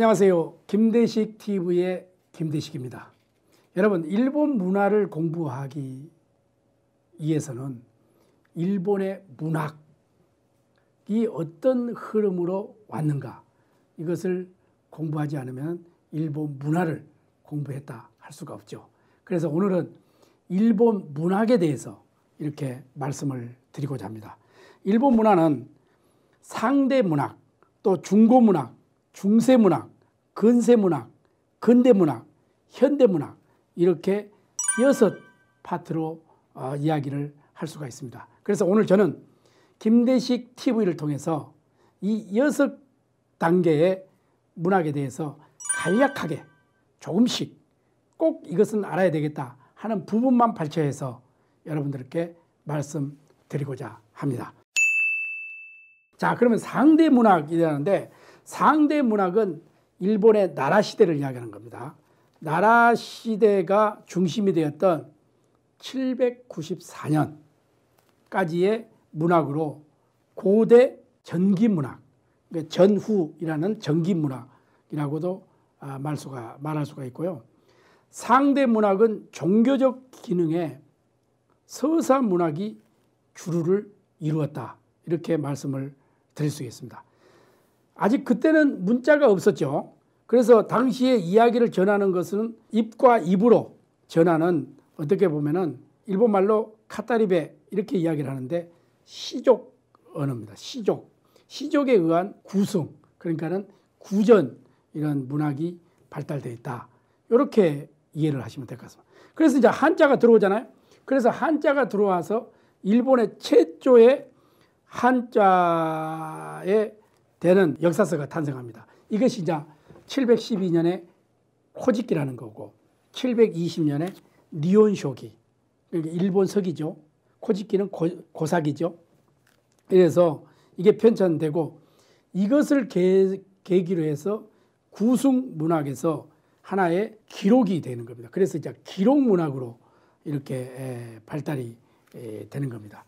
안녕하세요. 김대식 TV의 김대식입니다. 여러분, 일본 문화를 공부하기 위해서는 일본의 문학이 어떤 흐름으로 왔는가, 이것을 공부하지 않으면 일본 문화를 공부했다 할 수가 없죠. 그래서 오늘은 일본 문학에 대해서 이렇게 말씀을 드리고자 합니다. 일본 문화는 상대 문학, 또 중고 문학, 중세 문학, 근세 문학, 근대 문학, 현대 문학, 이렇게 6파트로 이야기를 할 수가 있습니다. 그래서 오늘 저는 김대식 TV를 통해서 이 6단계의 문학에 대해서 간략하게 조금씩 꼭 이것은 알아야 되겠다 하는 부분만 발췌해서 여러분들께 말씀드리고자 합니다. 자, 그러면 상대 문학이라는데, 상대 문학은 일본의 나라 시대를 이야기하는 겁니다. 나라 시대가 중심이 되었던 794년까지의 문학으로 고대 전기문학, 전후이라는 전기문학이라고도 말할 수가 있고요. 상대 문학은 종교적 기능에 서사 문학이 주류를 이루었다, 이렇게 말씀을 드릴 수 있습니다. 아직 그때는 문자가 없었죠. 그래서 당시에 이야기를 전하는 것은 입과 입으로 전하는, 어떻게 보면은 일본말로 카타리베 이렇게 이야기를 하는데, 시족 언어입니다. 시족에 의한 구승, 그러니까는 구전, 이런 문학이 발달되어 있다, 이렇게 이해를 하시면 될 것 같습니다. 그래서 이제 한자가 들어오잖아요. 그래서 한자가 들어와서 일본의 최초의 한자에 되는 역사서가 탄생합니다. 이것이 이제 712년에 코지키라는 거고, 720년에 니혼쇼기, 그러니까 일본 서기죠. 코지키는 고사기죠. 그래서 이게 편찬되고, 이것을 계기로 해서 구승 문학에서 하나의 기록이 되는 겁니다. 그래서 이제 기록 문학으로 이렇게 발달이 되는 겁니다.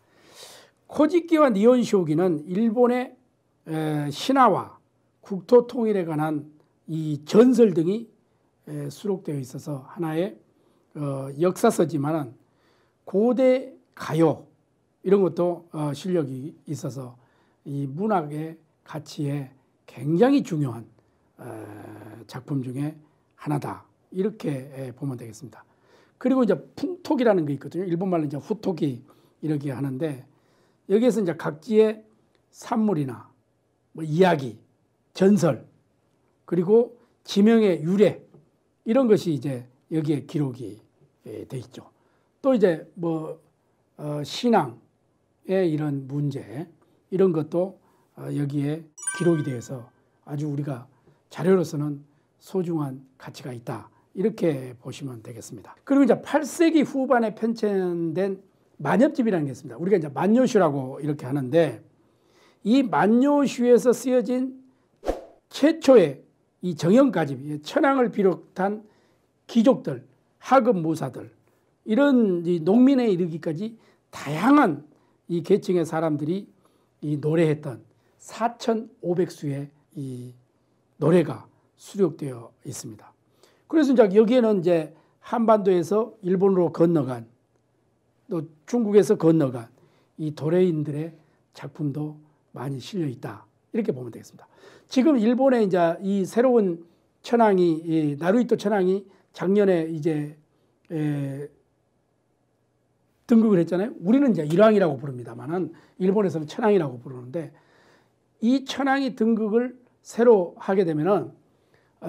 코지키와 니혼쇼기는 일본의 신화와 국토 통일에 관한 이 전설 등이 수록되어 있어서 하나의 역사서지만은 고대 가요 이런 것도 실력이 있어서 이 문학의 가치에 굉장히 중요한 작품 중에 하나다, 이렇게 보면 되겠습니다. 그리고 이제 풍토기라는 게 있거든요. 일본말로 이제 후토기 이렇게 하는데, 여기에서 이제 각지의 산물이나 뭐 이야기, 전설, 그리고 지명의 유래, 이런 것이 이제 여기에 기록이 돼 있죠. 또 이제 뭐 신앙의 이런 문제, 이런 것도 여기에 기록이 되어서 아주 우리가 자료로서는 소중한 가치가 있다, 이렇게 보시면 되겠습니다. 그리고 이제 8세기 후반에 편찬된 만엽집이라는 게 있습니다. 우리가 이제 만요슈라고 이렇게 하는데, 이 만요슈에서 쓰여진 최초의 이 정형가집, 천황을 비롯한 귀족들, 하급 무사들, 이런 이 농민에 이르기까지 다양한 이 계층의 사람들이 이 노래했던 4,500수의 이 노래가 수록되어 있습니다. 그래서 이제 여기에는 이제 한반도에서 일본으로 건너간, 또 중국에서 건너간 이 도래인들의 작품도 많이 실려 있다, 이렇게 보면 되겠습니다. 지금 일본에 이제 이 새로운 천황이, 이 나루히토 천황이 작년에 이제 등극을 했잖아요. 우리는 이제 일왕이라고 부릅니다만은 일본에서는 천황이라고 부르는데, 이 천황이 등극을 새로 하게 되면은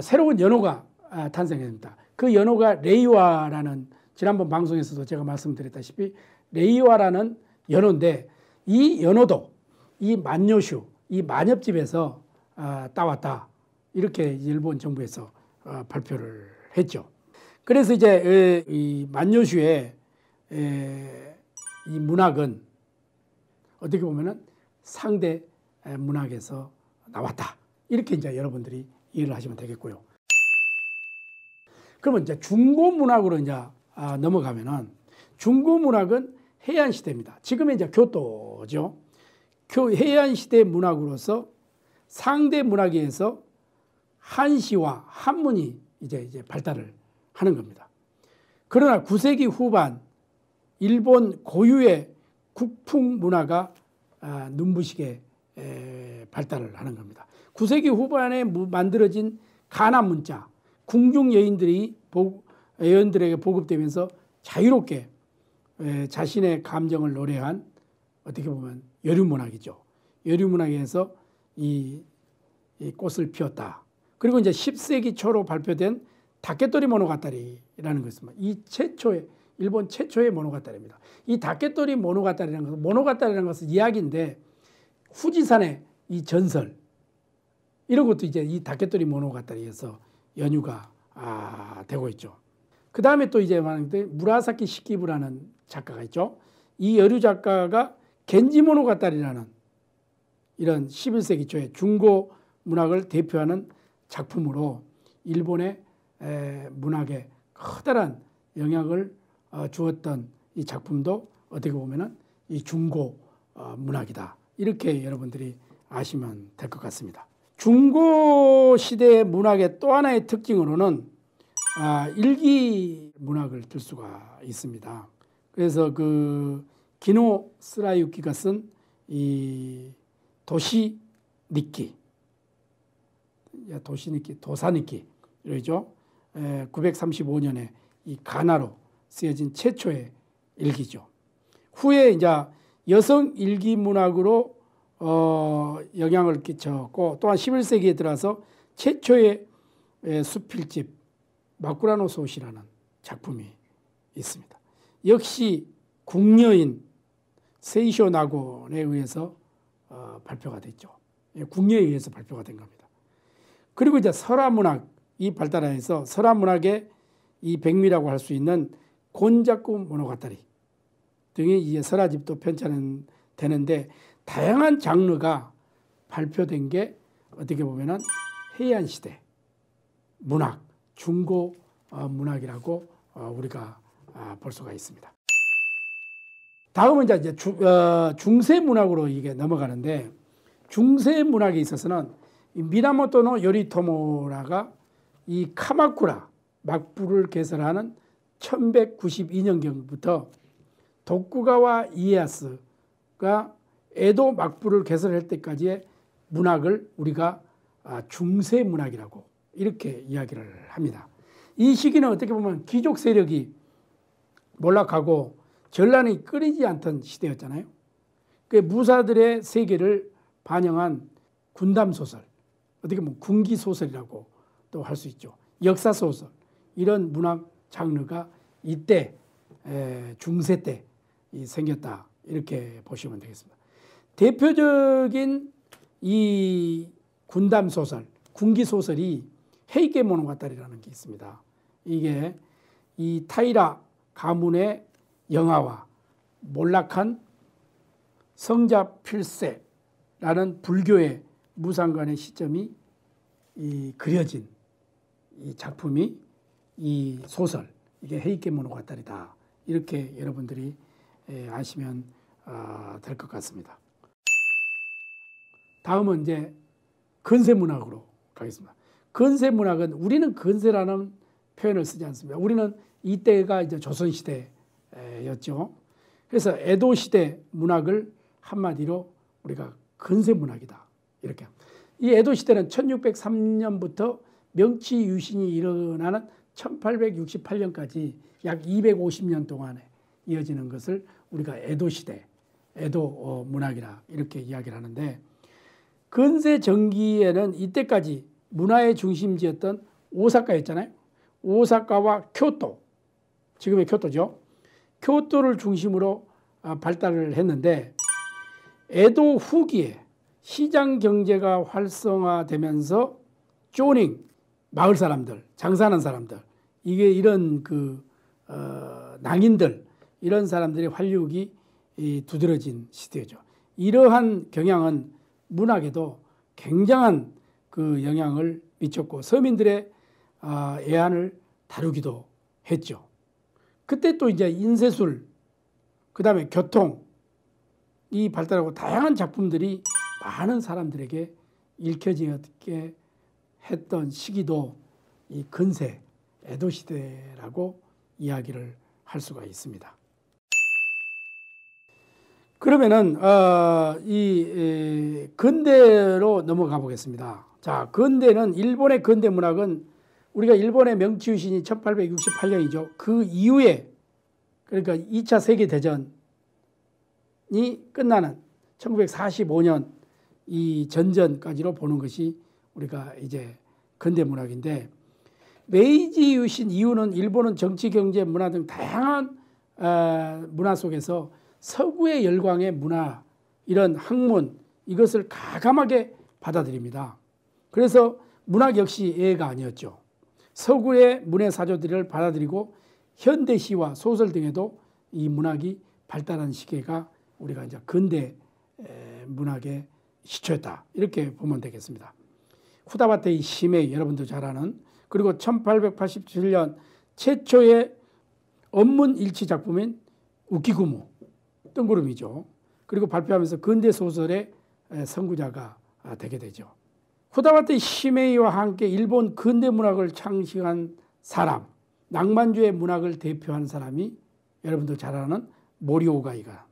새로운 연호가 탄생합니다. 그 연호가 레이와라는, 지난번 방송에서도 제가 말씀드렸다시피 레이와라는 연호인데, 이 연호도 이 만요슈, 이 만엽집에서 따왔다, 이렇게 일본 정부에서 발표를 했죠. 그래서 이제 이 만요슈의 이 문학은 어떻게 보면은 상대 문학에서 나왔다, 이렇게 이제 여러분들이 이해를 하시면 되겠고요. 그러면 이제 중고 문학으로 이제 넘어가면은, 중고 문학은 해안 시대입니다. 지금의 이제 교토죠. 해안 시대 문학으로서 상대 문학에서 한시와 한문이 이제 발달을 하는 겁니다. 그러나 9세기 후반 일본 고유의 국풍 문화가 눈부시게 발달을 하는 겁니다. 9세기 후반에 만들어진 가나 문자, 궁중 여인들에게 보급되면서 자유롭게 자신의 감정을 노래한 어떻게 보면 여류문학이죠. 여류문학에서 이 꽃을 피웠다. 그리고 이제 10세기 초로 발표된 다케토리 모노가타리라는 것입니다. 이 일본 최초의 모노가타리입니다. 이 다케토리 모노가타리라는 것은 이야기인데 후지산의 이 전설 이런 것도 이제 이 다케토리 모노가타리에서 연유가 되고 있죠. 그 다음에 또 이제 무라사키 시키부라는 작가가 있죠. 이 여류 작가가 겐지 모노가타리라는 이런 11세기 초의 중고 문학을 대표하는 작품으로 일본의 문학에 커다란 영향을 주었던 이 작품도 어떻게 보면은 이 중고 문학이다. 이렇게 여러분들이 아시면 될 것 같습니다. 중고 시대의 문학의 또 하나의 특징으로는 일기 문학을 들 수가 있습니다. 그래서 그 기노 스라유키가 쓴 이 도사니키 이러죠. 935년에 이 가나로 쓰여진 최초의 일기죠. 후에 이제 여성 일기 문학으로 영향을 끼쳤고 또한 11세기에 들어서 최초의 수필집 마쿠라노 소시라는 작품이 있습니다. 역시 궁녀인 세이쇼 나곤에 의해서 발표가 됐죠. 궁녀에 의해서 발표가 된 겁니다. 그리고 이제 설화문학이 발달하여서 설화문학의 이 백미라고 할 수 있는 곤자쿠 모노가타리 등이 이제 설화집도 편찬되는데 다양한 장르가 발표된 게 어떻게 보면은 해안 시대 문학, 중고 문학이라고 우리가 볼 수가 있습니다. 다음은 이제 중세 문학으로 이게 넘어가는데 중세 문학에 있어서는 미나모토노 요리토모라가 이 카마쿠라 막부를 개설하는 1192년경부터 도쿠가와 이에야스가 에도 막부를 개설할 때까지의 문학을 우리가 중세 문학이라고 이렇게 이야기를 합니다. 이 시기는 어떻게 보면 귀족 세력이 몰락하고 전란이 끊이지 않던 시대였잖아요. 그 무사들의 세계를 반영한 군담소설, 어떻게 보면 군기소설이라고 또 할 수 있죠. 역사소설, 이런 문학 장르가 이때 중세 때 생겼다 이렇게 보시면 되겠습니다. 대표적인 이 군담소설, 군기소설이 헤이케 모노가타리라는 게 있습니다. 이게 이 타이라 가문의 영아와 몰락한 성자 필세라는 불교의 무상관의 시점이 그려진 이 작품이 이 소설, 이게 헤이케 모노가타리다. 이렇게 여러분들이 아시면 될 것 같습니다. 다음은 이제 근세문학으로 가겠습니다. 근세문학은 우리는 근세라는 표현을 쓰지 않습니다. 우리는 이때가 이제 조선시대였죠. 그래서 에도시대 문학을 한마디로 우리가 근세문학이다. 이렇게. 이 에도시대는 1603년부터 명치 유신이 일어나는 1868년까지 약 250년 동안에 이어지는 것을 우리가 에도시대, 에도 문학이라 이렇게 이야기를 하는데 근세 전기에는 이때까지 문화의 중심지였던 오사카였잖아요. 오사카와 교토, 지금의 교토죠. 교토를 중심으로 발달을 했는데 에도 후기에 시장 경제가 활성화되면서 쪼닝, 마을 사람들, 장사하는 사람들, 이게 이런 낭인들, 이런 사람들의 활력이 두드러진 시대죠. 이러한 경향은 문학에도 굉장한 그 영향을 미쳤고 서민들의 애환을 다루기도 했죠. 그때 또 이제 인쇄술, 그 다음에 교통, 이 발달하고 다양한 작품들이 많은 사람들에게 읽혀지게 했던 시기도 이 근세 에도 시대라고 이야기를 할 수가 있습니다. 그러면은 이 근대로 넘어가 보겠습니다. 자, 근대는 일본의 근대 문학은 우리가 일본의 명치 유신이 1868년이죠. 그 이후에 그러니까 2차 세계대전이 끝나는 1945년 이 전전까지로 보는 것이 우리가 이제 근대 문학인데, 메이지 유신 이후는 일본은 정치, 경제, 문화 등 다양한 문화 속에서 서구의 열광의 문화, 이런 학문, 이것을 가감하게 받아들입니다. 그래서 문학 역시 예외가 아니었죠. 서구의 문예 사조들을 받아들이고 현대시와 소설 등에도 이 문학이 발달한 시기가 우리가 이제 근대 문학의 시초였다, 이렇게 보면 되겠습니다. 후다바테의 시메이, 여러분도 잘 아는, 그리고 1887년 최초의 언문 일치 작품인 우키구무, 뜬구름이죠. 그리고 발표하면서 근대 소설의 선구자가 되게 되죠. 후다바테 시메이와 함께 일본 근대 문학을 창시한 사람, 낭만주의 문학을 대표하는 사람이 여러분도 잘 아는 모리오가이가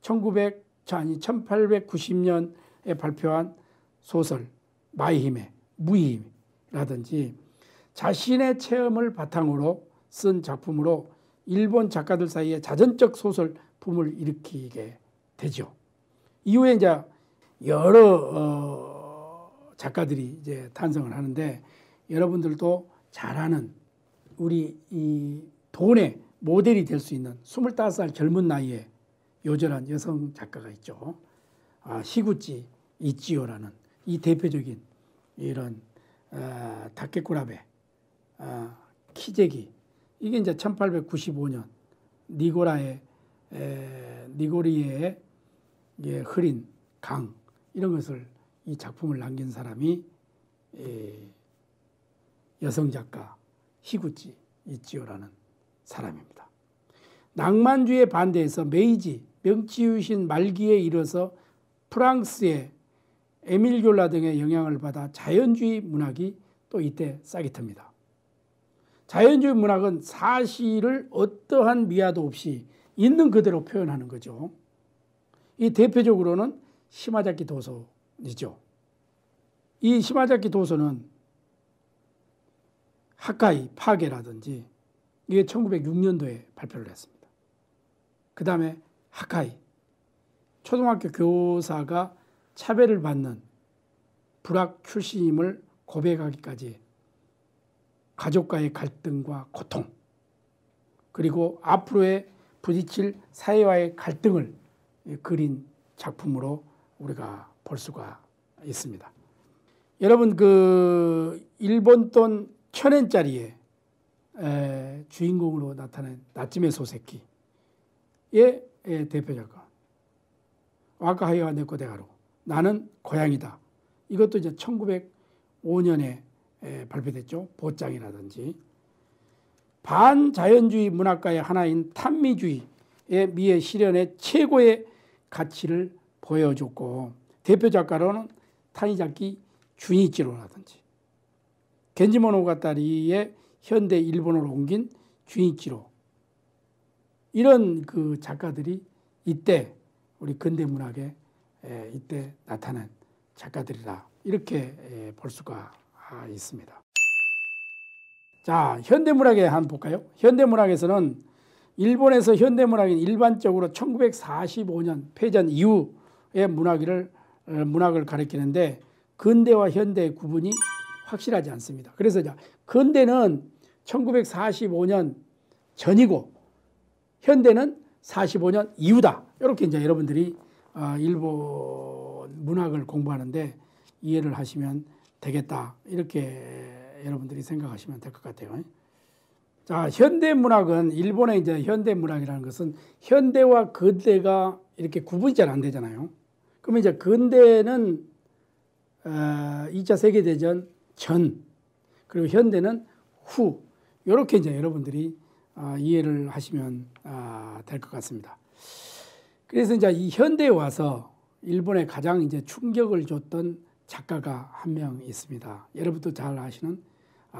1890년에 발표한 소설 마이히메, 무이히라든지 자신의 체험을 바탕으로 쓴 작품으로 일본 작가들 사이에 자전적 소설 붐을 일으키게 되죠. 이후에 이제 여러 작가들이 이제 탄생을 하는데, 여러분들도 잘 아는 우리 이 돈의 모델이 될 수 있는 25살 젊은 나이에 요절한 여성 작가가 있죠. 히구치 이치요라는 이 대표적인 이런 다케쿠라베, 키제기, 이게 이제 1895년 니고리에의 흐린 강, 이런 것을 이 작품을 남긴 사람이 여성 작가 히구치 이치요라는 사람입니다. 낭만주의 반대해서 메이지 명치유신 말기에 이르러서 프랑스의 에밀 졸라 등의 영향을 받아 자연주의 문학이 또 이때 싹이 틉니다. 자연주의 문학은 사실을 어떠한 미화도 없이 있는 그대로 표현하는 거죠. 이 대표적으로는 시마자키 도서이죠. 이 시마자키 도서는 하카이 파괴라든지 이게 1906년도에 발표를 했습니다. 그 다음에 하카이, 초등학교 교사가 차별을 받는 불학 출신임을 고백하기까지 가족과의 갈등과 고통, 그리고 앞으로의 부딪힐 사회와의 갈등을 그린 작품으로 우리가 볼 수가 있습니다. 여러분, 그 일본 돈 1000엔짜리에 주인공으로 나타낸 나츠메 소세키의 대표 작가 와카하이와 네코데가루, 나는 고양이다. 이것도 이제 1905년에 발표됐죠. 보짱이라든지. 반자연주의 문학가의 하나인 탄미주의의 미의 실현의 최고의 가치를 보여줬고, 대표 작가로는 타니자키 주니치로라든지 겐지 모노가타리의 현대 일본어로 옮긴 주니치로, 이런 그 작가들이 이때 우리 근대 문학에 이때 나타난 작가들이라, 이렇게 볼 수가 있습니다. 자, 현대문학에 한번 볼까요? 현대문학에서는 일본에서 현대문학은 일반적으로 1945년 폐전 이후의 문학을 가리키는데, 근대와 현대의 구분이 확실하지 않습니다. 그래서 근대는 1945년 전이고 현대는 45년 이후다. 이렇게 이제 여러분들이 일본 문학을 공부하는데 이해를 하시면 되겠다, 이렇게 여러분들이 생각하시면 될 것 같아요. 자, 현대문학은 일본의 이제 현대문학이라는 것은 현대와 근대가 이렇게 구분이 잘 안 되잖아요. 그러면 이제 근대는 2차 세계대전 전, 그리고 현대는 후, 이렇게 이제 여러분들이 이해를 하시면 될 것 같습니다. 그래서 이제 이 현대에 와서 일본에 가장 이제 충격을 줬던 작가가 한 명 있습니다. 여러분도 잘 아시는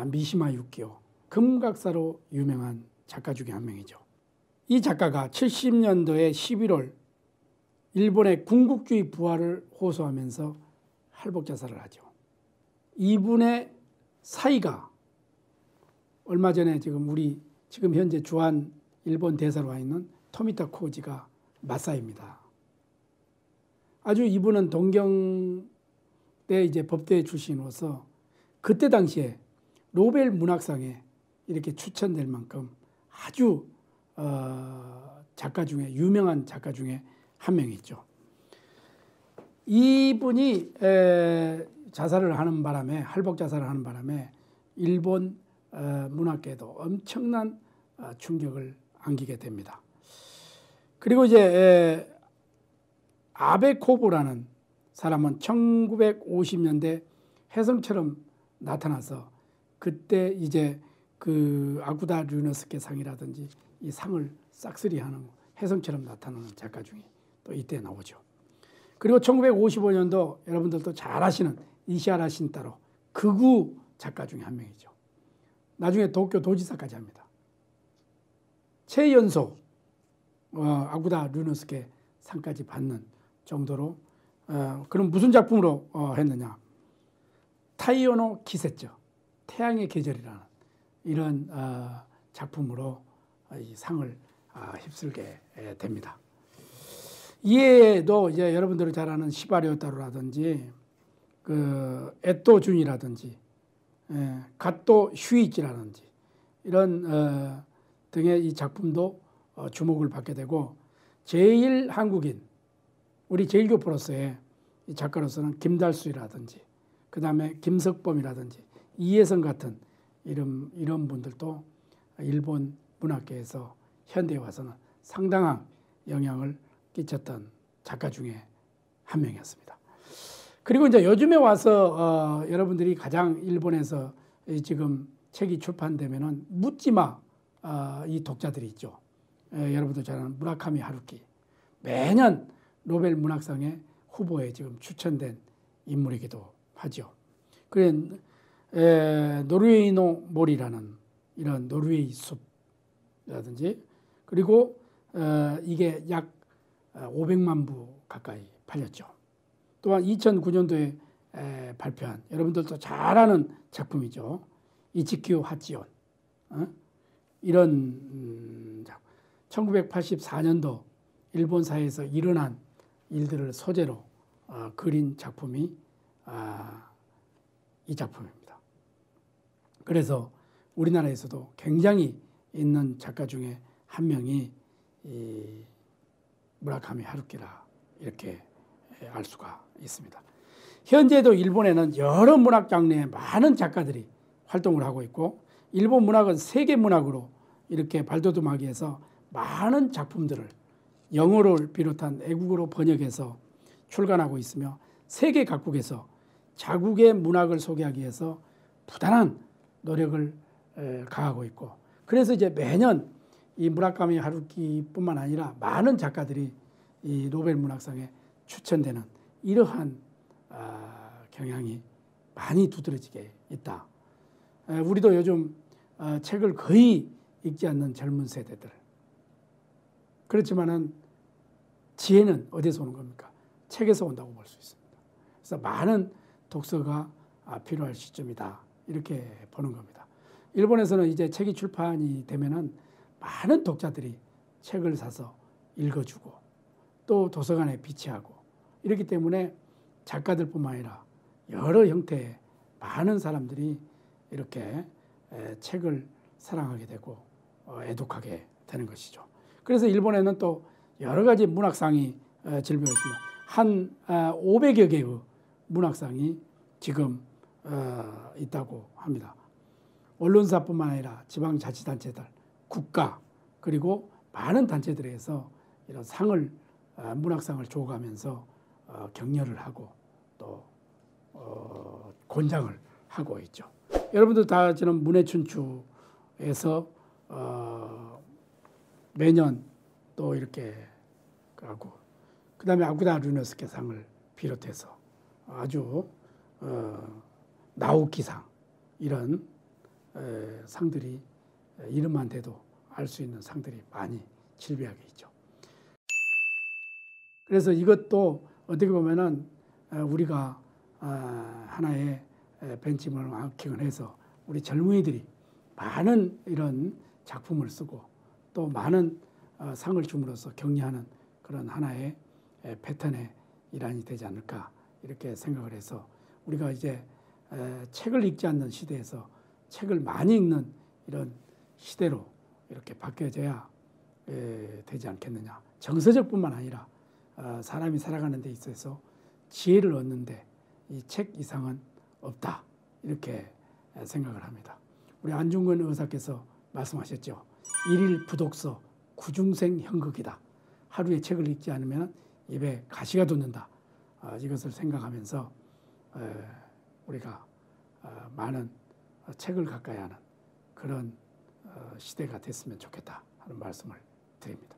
미시마 유키오, 금각사로 유명한 작가 중에 한 명이죠. 이 작가가 70년도에 11월 일본의 군국주의 부활을 호소하면서 할복자살을 하죠. 이분의 사이가 얼마 전에 지금 현재 주한 일본 대사로 와 있는 토미타 코지가 맞사입니다. 아주 이분은 동경대 이제 법대 출신으로서 그때 당시에 노벨 문학상에 이렇게 추천될 만큼 아주 작가 중에 유명한 작가 중에 한 명이죠. 이분이 자살을 하는 바람에 할복 자살을 하는 바람에 일본 문학계에도 엄청난 충격을 안기게 됩니다. 그리고 이제 아베 코보라는 사람은 1950년대 혜성처럼 나타나서 그때 이제 그 아구다 류너스케 상이라든지 이 상을 싹쓸이하는 혜성처럼 나타나는 작가 중에 또 이때 나오죠. 그리고 1955년도 여러분들도 잘 아시는 이시하라 신타로 극우 작가 중에 한 명이죠. 나중에 도쿄 도지사까지 합니다. 최연소 아구다 류노스케 상까지 받는 정도로 그럼 무슨 작품으로 했느냐. 타이오노 기세죠. 태양의 계절이라는 이런 작품으로 이 상을 휩쓸게 됩니다. 이외에도 이제 여러분들이 잘 아는 시바리오타로라든지 그 에토준이라든지 갓도 슈이치라든지 이런 등의 이 작품도 주목을 받게 되고 제일 한국인 우리 제일교포로서의 이 작가로서는 김달수라든지 그 다음에 김석범이라든지 이혜성 같은 이런 분들도 일본 문학계에서 현대에 와서는 상당한 영향을 끼쳤던 작가 중에 한 명이었습니다. 그리고 이제 요즘에 와서 여러분들이 가장 일본에서 지금 책이 출판되면은 묻지마 이 독자들이 있죠. 여러분도 잘 아는 무라카미 하루키. 매년 노벨 문학상의 후보에 지금 추천된 인물이기도 하죠. 그래 노르웨이노 몰이라는 이런 노르웨이 숲이라든지 그리고 이게 약 500만 부 가까이 팔렸죠. 또한 2009년도에 발표한 여러분들도 잘 아는 작품이죠. 이치큐 하치온. 이런 1984년도 일본 사회에서 일어난 일들을 소재로 그린 작품이 이 작품입니다. 그래서 우리나라에서도 굉장히 있는 작가 중에 한 명이 이 무라카미 하루키라 이렇게 알 수가 있습니다. 현재도 일본에는 여러 문학 장르의 많은 작가들이 활동을 하고 있고 일본 문학은 세계 문학으로 이렇게 발돋움하기 위해서 많은 작품들을 영어를 비롯한 애국어로 번역해서 출간하고 있으며 세계 각국에서 자국의 문학을 소개하기 위해서 부단한 노력을 가하고 있고 그래서 이제 매년 이 무라카미 하루키뿐만 아니라 많은 작가들이 이 노벨 문학상에 추천되는 이러한 경향이 많이 두드러지게 있다. 우리도 요즘 책을 거의 읽지 않는 젊은 세대들. 그렇지만은 지혜는 어디서 오는 겁니까? 책에서 온다고 볼 수 있습니다. 그래서 많은 독서가 필요할 시점이다. 이렇게 보는 겁니다. 일본에서는 이제 책이 출판이 되면은 많은 독자들이 책을 사서 읽어주고 또 도서관에 비치하고 이렇기 때문에 작가들뿐만 아니라 여러 형태의 많은 사람들이 이렇게 책을 사랑하게 되고 애독하게 되는 것이죠. 그래서 일본에는 또 여러 가지 문학상이 질병했습니다. 한 500여 개의 문학상이 지금 있다고 합니다. 언론사뿐만 아니라 지방자치단체들, 국가 그리고 많은 단체들에서 이런 상을 문학상을 줘가면서 격려를 하고 또 권장을 하고 있죠. 여러분들 다 저는 문해춘추에서 매년 또 이렇게 하고 그다음에 아구다 류노스케 상을 비롯해서 아주 나우키상 이런 상들이 이름만 대도 알 수 있는 상들이 많이 질비하게 있죠. 그래서 이것도 어떻게 보면은 우리가 하나의 벤치마킹을 해서 우리 젊은이들이 많은 이런 작품을 쓰고 또 많은 상을 줌으로써 격려하는 그런 하나의 패턴의 일환이 되지 않을까 이렇게 생각을 해서 우리가 이제 책을 읽지 않는 시대에서 책을 많이 읽는 이런 시대로 이렇게 바뀌어져야 되지 않겠느냐. 정서적뿐만 아니라 사람이 살아가는 데 있어서 지혜를 얻는데 이 책 이상은 없다 이렇게 생각을 합니다. 우리 안중근 의사께서 말씀하셨죠. 일일 부독서 구중생 형극이다. 하루에 책을 읽지 않으면 입에 가시가 돋는다. 이것을 생각하면서 우리가 많은 책을 가까이 하는 그런 시대가 됐으면 좋겠다 하는 말씀을 드립니다.